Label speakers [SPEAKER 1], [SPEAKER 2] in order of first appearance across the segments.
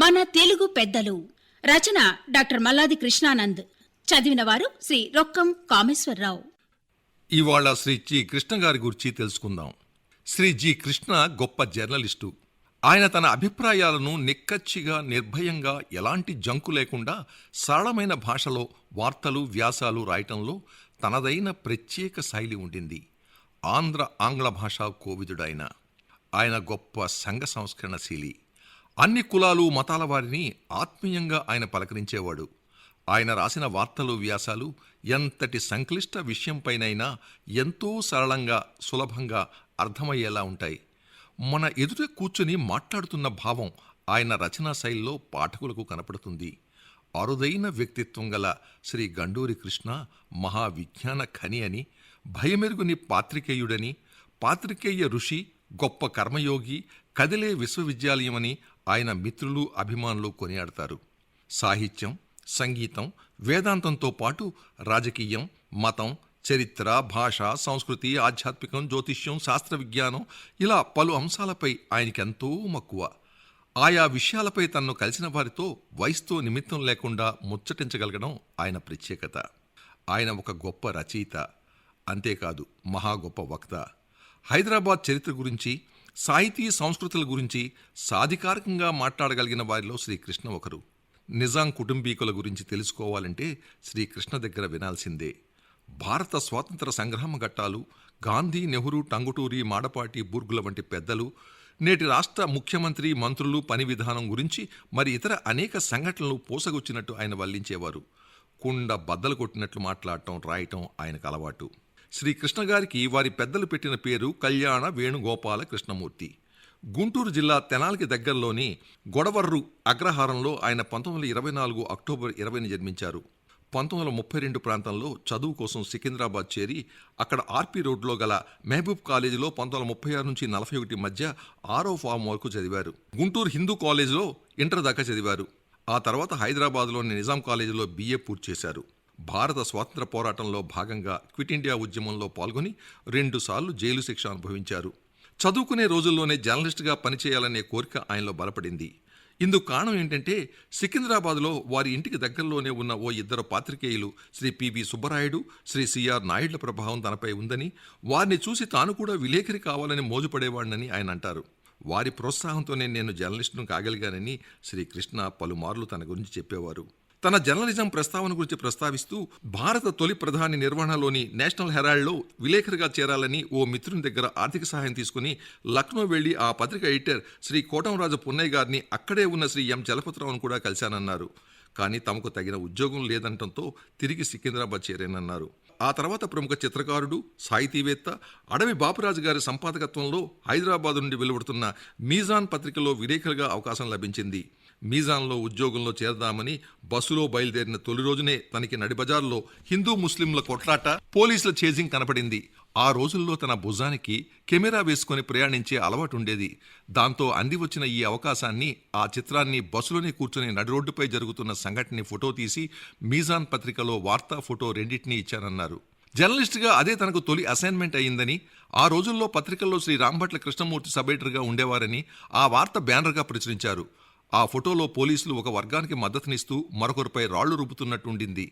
[SPEAKER 1] మన తెలుగు పెద్దలు. రచన డాక్టర్ మల్లాది కృష్ణానంద్. చదివినవారు శ్రీ రొక్కం కామేశ్వరరావు.
[SPEAKER 2] ఇవాళ శ్రీ జి కృష్ణ గారి గురించి తెలుసుకుందాం. శ్రీ జి కృష్ణ గొప్ప జర్నలిస్టు. ఆయన తన అభిప్రాయాలను నిక్కచ్చిగా, నిర్భయంగా, ఎలాంటి జంకు లేకుండా సరళమైన భాషలో వార్తలు, వ్యాసాలు రాయటంలో తనదైన ప్రత్యేక శైలి ఉండింది. ఆంగ్ల భాషా కోవిదుడైన ఆయన గొప్ప సంఘ సంస్కరణశీలి. అన్ని కులాలు, మతాల వారిని ఆత్మీయంగా ఆయన పలకరించేవాడు. ఆయన రాసిన వార్తలు, వ్యాసాలు ఎంతటి సంక్లిష్ట విషయంపైనైనా ఎంతో సరళంగా, సులభంగా అర్థమయ్యేలా ఉంటాయి. మన ఎదుట కూర్చుని మాట్లాడుతున్న భావం ఆయన రచనా శైలిలో పాఠకులకు కనపడుతుంది. అరుదైన వ్యక్తిత్వం గల శ్రీ గండూరి కృష్ణ మహావిజ్ఞాన ఖని అని, భయమెరుగుని పాత్రికేయుడని, పాత్రికేయ ఋషి, గొప్ప కర్మయోగి, కదిలే విశ్వవిద్యాలయమని ఆయన మిత్రులు, అభిమానులు కొనియాడతారు. సాహిత్యం, సంగీతం, వేదాంతంతో పాటు రాజకీయం, మతం, చరిత్ర, భాష, సంస్కృతి, ఆధ్యాత్మికం, జ్యోతిష్యం, శాస్త్ర విజ్ఞానం ఇలా పలు అంశాలపై ఆయనకెంతో మక్కువ. ఆయా విషయాలపై తనను కలిసిన వారితో వయసుతో నిమిత్తం లేకుండా ముచ్చటించగలగడం ఆయన ప్రత్యేకత. ఆయన ఒక గొప్ప రచయిత, అంతేకాదు మహా గొప్ప వక్త. హైదరాబాద్ చరిత్ర గురించి, సాహితీ సంస్కృతుల గురించి సాధికారికంగా మాట్లాడగలిగిన వారిలో శ్రీకృష్ణ ఒకరు. నిజాం కుటుంబీకుల గురించి తెలుసుకోవాలంటే శ్రీకృష్ణ దగ్గర వినాల్సిందే. భారత స్వాతంత్ర సంగ్రామ ఘట్టాలు, గాంధీ, నెహ్రూ, టంగుటూరి, మాడపాటి, బూర్గుల వంటి పెద్దలు, నేటి రాష్ట్ర ముఖ్యమంత్రి, మంత్రులు పని విధానం గురించి, మరి ఇతర అనేక సంఘటనలు పోసగొచ్చినట్టు ఆయన వల్లించేవారు. కుండ బద్దలు కొట్టినట్లు మాట్లాడటం, రాయటం ఆయనకు అలవాటు. శ్రీకృష్ణ గారికి వారి పెద్దలు పెట్టిన పేరు కళ్యాణ వేణుగోపాల కృష్ణమూర్తి. గుంటూరు జిల్లా తెనాలికి దగ్గరలోని గొడవర్రు అగ్రహారంలో ఆయన 1924 అక్టోబర్ 20ని జన్మించారు. 1932 ప్రాంతంలో చదువు కోసం సికింద్రాబాద్ చేరి అక్కడ ఆర్పి రోడ్లో గల మహబూబ్ కాలేజీలో 1936 నుంచి 41 మధ్య 6వ ఫామ్ వరకు చదివారు. గుంటూరు హిందూ కాలేజీలో ఇంటర్ దాకా చదివారు. ఆ తర్వాత హైదరాబాద్లోని నిజాం కాలేజీలో BA పూర్తి చేశారు. భారత స్వాతంత్ర పోరాటంలో భాగంగా క్విట్ ఇండియా ఉద్యమంలో పాల్గొని 2 సార్లు జైలు శిక్ష అనుభవించారు. చదువుకునే రోజుల్లోనే జర్నలిస్టుగా పనిచేయాలనే కోరిక ఆయనలో బలపడింది. ఇందుకు కారణం ఏంటంటే సికింద్రాబాద్లో వారి ఇంటికి దగ్గరలోనే ఉన్న ఓ 2 పాత్రికేయులు, శ్రీ పివి సుబ్బరాయుడు, శ్రీ సిఆర్ నాయుడుల ప్రభావం తనపై ఉందని, వారిని చూసి తాను కూడా విలేకరి కావాలని మోజుపడేవాడినని ఆయన అంటారు. వారి ప్రోత్సాహంతోనే నేను జర్నలిస్టును కాగలిగానని శ్రీకృష్ణ పలుమార్లు తన గురించి చెప్పేవారు. తన జర్నలిజం ప్రస్తావన గురించి ప్రస్తావిస్తూ భారత తొలి ప్రధాని నిర్వహణలోని నేషనల్ హెరాల్డ్లో విలేకరిగా చేరాలని ఓ మిత్రుని దగ్గర ఆర్థిక సహాయం తీసుకుని లక్నో వెళ్లి ఆ పత్రిక ఎడిటర్ శ్రీ కోటంరాజు పున్నయ్య గారిని, అక్కడే ఉన్న శ్రీ ఎం చలపతిరావును కూడా కలిశానన్నారు. కానీ తమకు తగిన ఉద్యోగం లేదంటంతో తిరిగి సికింద్రాబాద్ చేరానన్నారు. ఆ తర్వాత ప్రముఖ చిత్రకారుడు, సాహితీవేత్త అడవి బాపురాజు గారి సంపాదకత్వంలో హైదరాబాద్ నుండి వెలువడుతున్న మీజాన్ పత్రికలో విలేకరిగా అవకాశం లభించింది. మీజాన్లో ఉద్యోగంలో చేరదామని బస్సులో బయలుదేరిన తొలి రోజునే తనకి నడిబజార్లో హిందూ ముస్లింల కొట్లాట, పోలీసుల చేజింగ్ కనపడింది. ఆ రోజుల్లో తన భుజానికి కెమెరా వేసుకుని ప్రయాణించే అలవాటుండేది. దాంతో అంది వచ్చిన ఈ అవకాశాన్ని, ఆ చిత్రాన్ని బస్సులోనే కూర్చుని నడి రోడ్డుపై జరుగుతున్న సంఘటనని ఫోటో తీసి మీజాన్ పత్రికలో వార్తా, ఫోటో రెండింటినీ ఇచ్చానన్నారు. జర్నలిస్టుగా అదే తనకు తొలి అసైన్మెంట్ అయ్యిందని, ఆ రోజుల్లో పత్రికల్లో శ్రీ రాంభట్ల కృష్ణమూర్తి సబ్ ఎడిటర్గా ఉండేవారని ఆ వార్త బ్యానర్గా ప్రచురించారు. ఆ ఫోటోలో పోలీసులు ఒక వర్గానికి మద్దతునిస్తూ మరొకరిపై రాళ్లు రుపుతున్నట్టుండింది.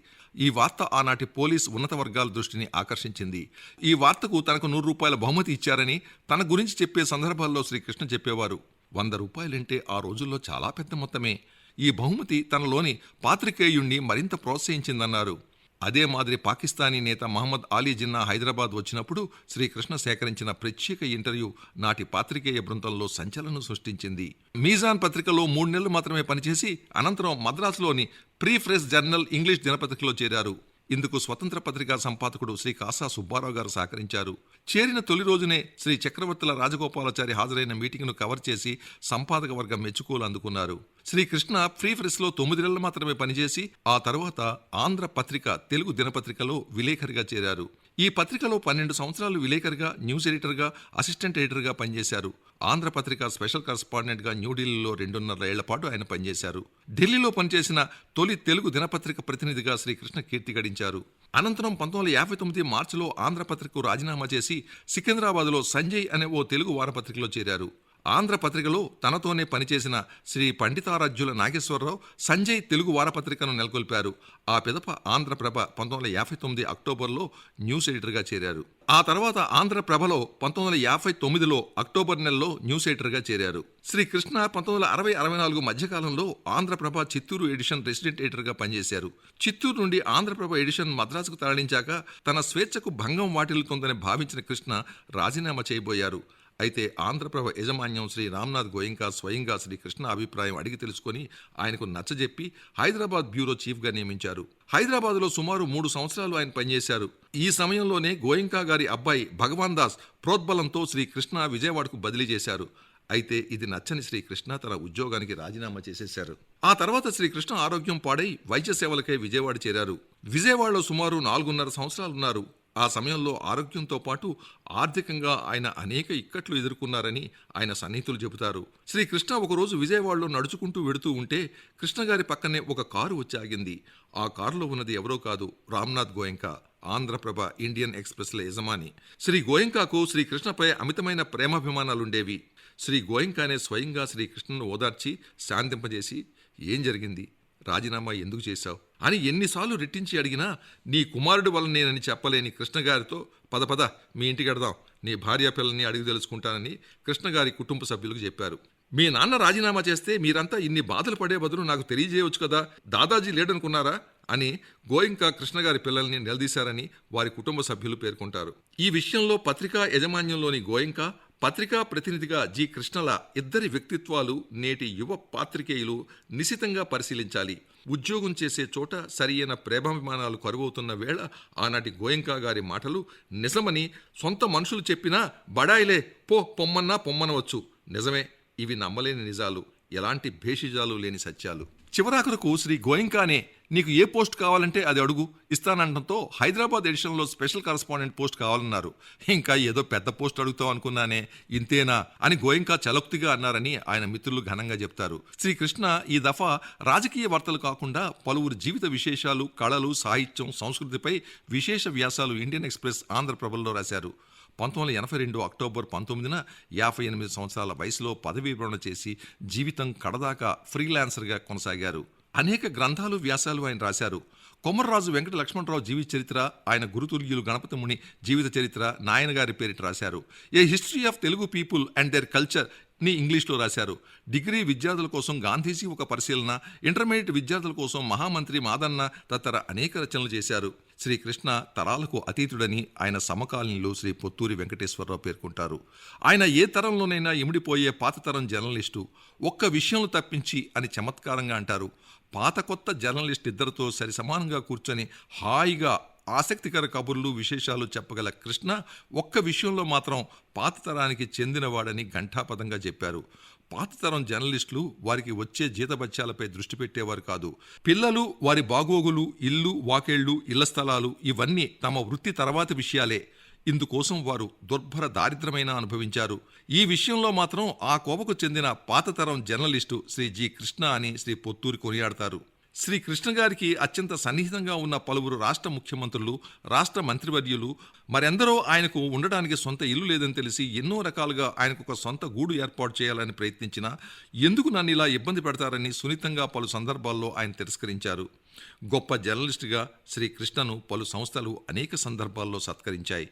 [SPEAKER 2] ఈ వార్త ఆనాటి పోలీస్ ఉన్నత వర్గాల దృష్టిని ఆకర్షించింది. ఈ వార్తకు తనకు 100 రూపాయల బహుమతి ఇచ్చారని తన గురించి చెప్పే సందర్భాల్లో శ్రీకృష్ణ చెప్పేవారు. 100 రూపాయలంటే ఆ రోజుల్లో చాలా పెద్ద మొత్తమే. ఈ బహుమతి తనలోని పాత్రికేయుణ్ణి మరింత ప్రోత్సహించిందన్నారు. అదే మాదిరి పాకిస్తానీ నేత మహమ్మద్ అలీ జిన్నా హైదరాబాద్ వచ్చినప్పుడు శ్రీకృష్ణ సేకరించిన ప్రత్యేక ఇంటర్వ్యూ నాటి పాత్రికేయ బృందంలో సంచలనం సృష్టించింది. మీజాన్ పత్రికలో 3 నెలలు మాత్రమే పనిచేసి అనంతరం మద్రాసులోని ప్రీ ప్రెస్ జర్నల్ ఇంగ్లీష్ దినపత్రికలో చేరారు. ఇందుకు స్వతంత్ర పత్రికా సంపాదకుడు శ్రీ కాసా సుబ్బారావు గారు సహకరించారు. చేరిన తొలి రోజునే శ్రీ చక్రవర్తుల రాజగోపాలాచారి హాజరైన మీటింగ్ను కవర్ చేసి సంపాదక వర్గం మెచ్చుకోలు అందుకున్నారు. శ్రీకృష్ణ ఫ్రీ ప్రెస్లో 9 నెలలు మాత్రమే పనిచేసి ఆ తర్వాత ఆంధ్ర పత్రిక తెలుగు దినపత్రికలో విలేకరిగా చేరారు. ఈ పత్రికలో 12 సంవత్సరాలు విలేకరిగా, న్యూస్ ఎడిటర్గా, అసిస్టెంట్ ఎడిటర్గా పనిచేశారు. ఆంధ్రపత్రిక స్పెషల్ కరస్పాండెంట్గా న్యూఢిల్లీలో 2.5 ఏళ్ల పాటు ఆయన పనిచేశారు. ఢిల్లీలో పనిచేసిన తొలి తెలుగు దినపత్రిక ప్రతినిధిగా శ్రీకృష్ణ కీర్తి గడించారు. అనంతరం 1959 మార్చిలో ఆంధ్రపత్రికకు రాజీనామా చేసి సికింద్రాబాద్లో సంజయ్ అనే ఓ తెలుగు వారపత్రికలో చేరారు. ఆంధ్రపత్రికలో తనతోనే పనిచేసిన శ్రీ పండితారాధ్యుల నాగేశ్వరరావు సంజయ్ తెలుగు వారపత్రికను నెలకొల్పారు. ఆ పిదప ఆంధ్రప్రభ 1959 అక్టోబర్లో న్యూస్ ఎడిటర్గా చేరారు. ఆ తర్వాత ఆంధ్రప్రభలో 1959లో అక్టోబర్ నెలలో న్యూస్ ఎడిటర్గా చేరారు. శ్రీ కృష్ణ 1960-64 మధ్యకాలంలో ఆంధ్రప్రభ చిత్తూరు ఎడిషన్ రెసిడెంట్ ఎడిటర్గా పనిచేశారు. చిత్తూరు నుండి ఆంధ్రప్రభ ఎడిషన్ మద్రాసుకు తరలించాక తన స్వేచ్ఛకు భంగం వాటిల్లుతోందని భావించిన కృష్ణ రాజీనామా చేయబోయారు. అయితే ఆంధ్రప్రభ యజమాన్యం శ్రీ రామ్నాథ్ గోయంకా స్వయంగా శ్రీ కృష్ణ అభిప్రాయం అడిగి తెలుసుకొని ఆయనకు నచ్చజెప్పి హైదరాబాద్ బ్యూరో చీఫ్గా నియమించారు. హైదరాబాద్లో సుమారు 3 సంవత్సరాలు ఆయన పనిచేశారు. ఈ సమయంలోనే గోయంకా గారి అబ్బాయి భగవాన్ దాస్ ప్రోద్బలంతో శ్రీ కృష్ణ విజయవాడకు బదిలీ చేశారు. అయితే ఇది నచ్చని శ్రీకృష్ణ తన ఉద్యోగానికి రాజీనామా చేసేశారు. ఆ తర్వాత శ్రీకృష్ణ ఆరోగ్యం పాడై వైద్య సేవలకై విజయవాడ చేరారు. విజయవాడలో సుమారు 4.5 సంవత్సరాలున్నారు. ఆ సమయంలో ఆరోగ్యంతో పాటు ఆర్థికంగా ఆయన అనేక ఇక్కట్లు ఎదుర్కొన్నారని ఆయన సన్నిహితులు చెబుతారు. శ్రీకృష్ణ ఒకరోజు విజయవాడలో నడుచుకుంటూ వెడుతూ ఉంటే కృష్ణగారి పక్కనే ఒక కారు వచ్చి ఆగింది. ఆ కారులో ఉన్నది ఎవరో కాదు, రామ్నాథ్ గోయంకా, ఆంధ్రప్రభ ఇండియన్ ఎక్స్ప్రెస్ల యజమాని. శ్రీ గోయంకాకు శ్రీకృష్ణపై అమితమైన ప్రేమాభిమానాలుండేవి. శ్రీ గోయంకానే స్వయంగా శ్రీకృష్ణను ఓదార్చి శాంతింపజేసి, ఏం జరిగింది, రాజీనామా ఎందుకు చేశావు అని ఎన్నిసార్లు రెట్టించి అడిగినా నీ కుమారుడు వల్లనేనని చెప్పలేని కృష్ణగారితో పద మీ ఇంటికి వెడదాం, నీ భార్య పిల్లల్ని అడిగి తెలుసుకుంటానని కృష్ణగారి కుటుంబ సభ్యులకు చెప్పారు. మీ నాన్న రాజీనామా చేస్తే మీరంతా ఇన్ని బాధలు పడే బదులు నాకు తెలియజేయవచ్చు కదా, దాదాజీ లేడనుకున్నారా అని గోయంకా కృష్ణగారి పిల్లల్ని నిలదీశారని వారి కుటుంబ సభ్యులు పేర్కొంటారు. ఈ విషయంలో పత్రికా యజమాన్యంలోని గోయంకా, పత్రికా ప్రతినిధిగా జి కృష్ణల ఇద్దరి వ్యక్తిత్వాలు నేటి యువ పాత్రికేయులు నిశితంగా పరిశీలించాలి. ఉద్యోగం చేసే చోట సరియైన ప్రేమాభిమానాలు కరువవుతున్న వేళ ఆనాటి గోయంకా గారి మాటలు నిజమని సొంత మనుషులు చెప్పినా బడాయిలే పొమ్మన్నా పొమ్మనవచ్చు. నిజమే, ఇవి నమ్మలేని నిజాలు, ఎలాంటి భేషజాలు లేని సత్యాలు. చివరాఖరుకు శ్రీ గోయంకానే నీకు ఏ పోస్ట్ కావాలంటే అది అడుగు ఇస్తానంటంతో హైదరాబాద్ ఎడిషన్లో స్పెషల్ కరస్పాండెంట్ పోస్ట్ కావాలన్నారు. ఇంకా ఏదో పెద్ద పోస్ట్ అడుగుతావు అనుకున్నానే, ఇంతేనా అని గోయంకా చలోక్తిగా అన్నారని ఆయన మిత్రులు ఘనంగా చెప్తారు. శ్రీకృష్ణ ఈ దఫా రాజకీయ వార్తలు కాకుండా పలువురు జీవిత విశేషాలు, కళలు, సాహిత్యం, సంస్కృతిపై విశేష వ్యాసాలు ఇండియన్ ఎక్స్ప్రెస్ ఆంధ్రప్రభలో రాశారు. 1982 అక్టోబర్ 19న 58 సంవత్సరాల వయసులో పదవీ విరమణ చేసి జీవితం కడదాకా ఫ్రీలాన్సర్గా కొనసాగారు. అనేక గ్రంథాలు, వ్యాసాలు ఆయన రాశారు. కొమర్రాజు వెంకట లక్ష్మణరావు జీవిత చరిత్ర, ఆయన గురుతుల్యులు గణపతి ముని జీవిత చరిత్ర నాయన గారి పేరిట రాశారు. A history of Telugu people and their culture ని ఇంగ్లీష్లో రాశారు. డిగ్రీ విద్యార్థుల కోసం గాంధీజీ ఒక పరిశీలన, ఇంటర్మీడియట్ విద్యార్థుల కోసం మహామంత్రి మాదన్న తదితర అనేక రచనలు చేశారు. శ్రీకృష్ణ తరాలకు అతీతుడని ఆయన సమకాలీనులు శ్రీ పొత్తూరి వెంకటేశ్వరరావు పేర్కొంటారు. ఆయన ఏ తరంలోనైనా ఇమిడిపోయే పాతతరం జర్నలిస్టు, ఒక్క విషయంలో తప్పించి అని చమత్కారంగా అంటారు. పాత కొత్త జర్నలిస్ట్ ఇద్దరితో సరిసమానంగా కూర్చొని హాయిగా ఆసక్తికర కబుర్లు, విశేషాలు చెప్పగల కృష్ణ ఒక్క విషయంలో మాత్రం పాత తరానికి చెందినవాడని ఘంటాపదంగా చెప్పారు. పాతతరం జర్నలిస్టులు వారికి వచ్చే జీతభత్యాలపై దృష్టి పెట్టేవారు కాదు. పిల్లలు, వారి బాగోగులు, ఇల్లు, వాకేళ్లు, ఇళ్ల స్థలాలు ఇవన్నీ తమ వృత్తి తర్వాతి విషయాలే. ఇందుకోసం వారు దుర్భర దారిద్ర్యమైన అనుభవించారు. ఈ విషయంలో మాత్రం ఆ కోవకు చెందిన పాతతరం జర్నలిస్టు శ్రీ జి కృష్ణ అని శ్రీ పొత్తూరి కొనియాడతారు. శ్రీ కృష్ణ గారికి అత్యంత సన్నిహితంగా ఉన్న పలువురు రాష్ట్ర ముఖ్యమంత్రులు, రాష్ట్ర మంత్రివర్యులు, మరెందరో ఆయనకు ఉండడానికి సొంత ఇల్లు లేదని తెలిసి ఎన్నో రకాలుగా ఆయనకు ఒక సొంత గూడు ఏర్పాటు చేయాలని ప్రయత్నించినా ఎందుకు నన్ను ఇలా ఇబ్బంది పెడతారని సున్నితంగా పలు సందర్భాల్లో ఆయన తిరస్కరించారు. గొప్ప జర్నలిస్టుగా శ్రీ కృష్ణను పలు సంస్థలు అనేక సందర్భాల్లో సత్కరించాయి.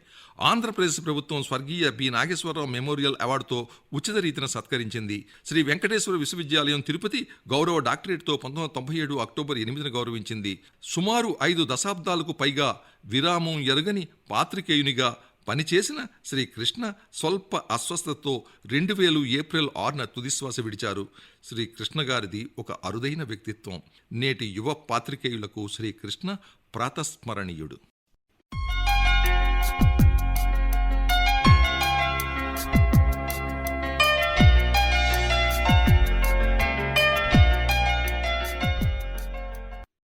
[SPEAKER 2] ఆంధ్రప్రదేశ్ ప్రభుత్వం స్వర్గీయ బి నాగేశ్వరరావు మెమోరియల్ అవార్డుతో ఉచిత రీతిన సత్కరించింది. శ్రీ వెంకటేశ్వర విశ్వవిద్యాలయం తిరుపతి గౌరవ డాక్టరేట్తో 1997 అక్టోబర్ 8న గౌరవించింది. సుమారు 5 దశాబ్దాలకు పైగా విరామం ఎరుగని పాత్రికేయునిగా పనిచేసిన శ్రీకృష్ణ స్వల్ప అస్వస్థతతో 2000 ఏప్రిల్ 6న తుదిశ్వాస విడిచారు. శ్రీకృష్ణ గారిది ఒక అరుదైన వ్యక్తిత్వం. నేటి యువ పాత్రికేయులకు శ్రీకృష్ణ ప్రాతస్మరణీయుడు.